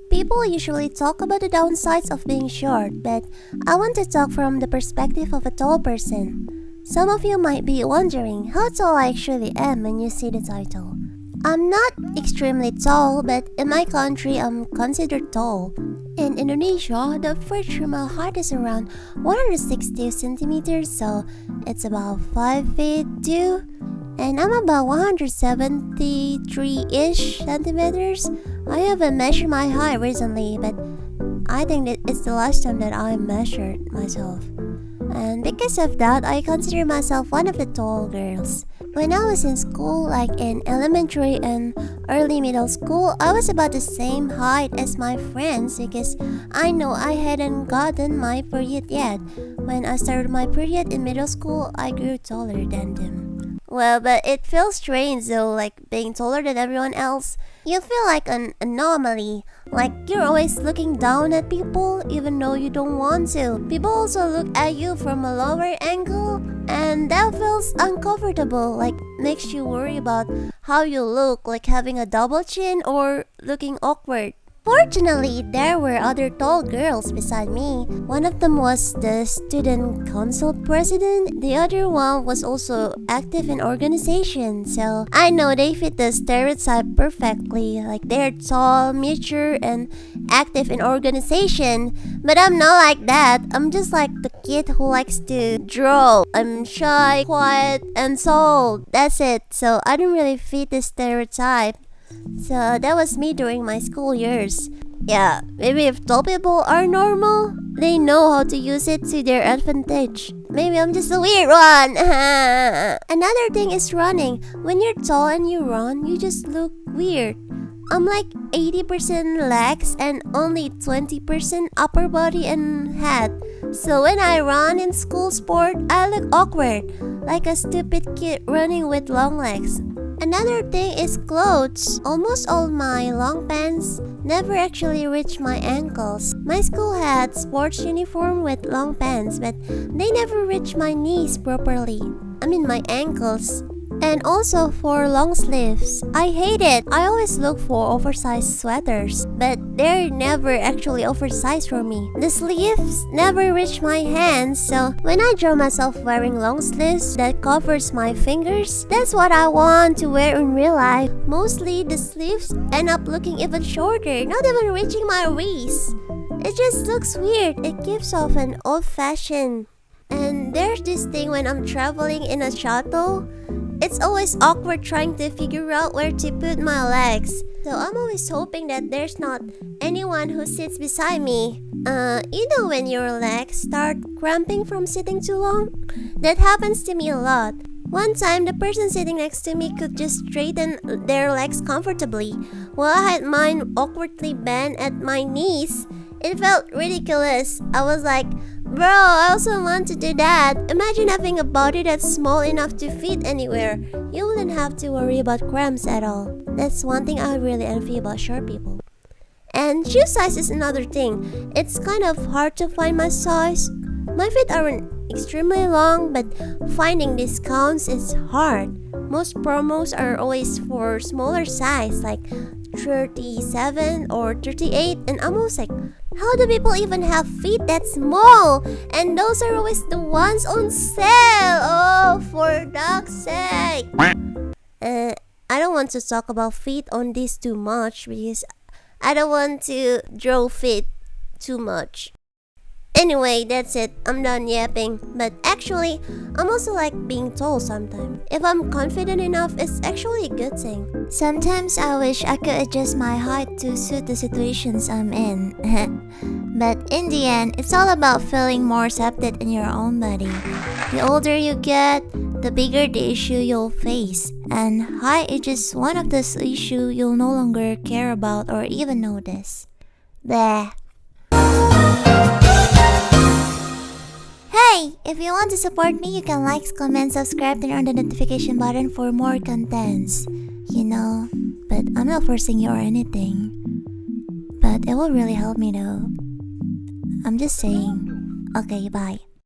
People usually talk about the downsides of being short, but I want to talk from the perspective of a tall person. Some of you might be wondering how tall I actually am when you see the title. I'm not extremely tall, but in my country, I'm considered tall. In Indonesia, the average female height is around 160 centimeters, so it's about 5 feet 2. And I'm about 173-ish centimeters. I haven't measured my height recently, but I think that it's the last time that I measured myself. And because of that, I consider myself one of the tall girls. When I was in school, like in elementary and early middle school, I was about the same height as my friends because I know I hadn't gotten my period yet. When I started my period in middle school, I grew taller than them. Well, but it feels strange though, like being taller than everyone else. You feel like an anomaly, like you're always looking down at people even though you don't want to. People also look at you from a lower angle, and that feels uncomfortable, like makes you worry about how you look, like having a double chin or looking awkward. Fortunately, there were other tall girls beside me. One of them was the student council president. The other one was also active in organization. So I know they fit the stereotype perfectly. Like they're tall, mature, and active in organization. But I'm not like that. I'm just like the kid who likes to draw. I'm shy, quiet, and tall. That's it. So I don't really fit the stereotype. So that was me during my school years. Yeah, maybe if tall people are normal, they know how to use it to their advantage. Maybe I'm just a weird one. Another thing is running. When you're tall and you run, you just look weird. I'm like 80% legs and only 20% upper body and head. So when I run in school sport, I look awkward, like a stupid kid running with long legs. Another thing is clothes. Almost all my long pants never actually reach my ankles. My school had sports uniform with long pants, but they never reach my knees properly. I mean my ankles. And also for long sleeves. I hate it. I always look for oversized sweaters, but they're never actually oversized for me. The sleeves never reach my hands, so when I draw myself wearing long sleeves that covers my fingers, that's what I want to wear in real life. Mostly the sleeves end up looking even shorter, not even reaching my wrist. It just looks weird. It gives off an old-fashioned. And there's this thing when I'm traveling in a shuttle. It's always awkward trying to figure out where to put my legs. So I'm always hoping that there's not anyone who sits beside me. You know when your legs start cramping from sitting too long? That happens to me a lot. One time, the person sitting next to me could just straighten their legs comfortably, while I had mine awkwardly bent at my knees. It felt ridiculous. I was like, bro, I also want to do that. Imagine having a body that's small enough to fit anywhere. You wouldn't have to worry about cramps at all. That's one thing I really envy about short people. And shoe size is another thing. It's kind of hard to find my size. My feet aren't extremely long, but finding discounts is hard. Most promos are always for smaller size, like 37 or 38, and I'm always like, how do people even have feet that small? And those are always the ones on sale. Oh, for God's sake. I don't want to talk about feet on this too much because I don't want to draw feet too much. Anyway, that's it. I'm done yapping. But actually, I'm also like being tall sometimes. If I'm confident enough, it's actually a good thing. Sometimes I wish I could adjust my height to suit the situations I'm in. But in the end, it's all about feeling more accepted in your own body. The older you get, the bigger the issue you'll face. And height is just one of those issues you'll no longer care about or even notice. Bleh. Hey, if you want to support me, you can like, comment, subscribe, turn on the notification button for more contents. You know, but I'm not forcing you or anything. But it will really help me though. I'm just saying. Okay, bye.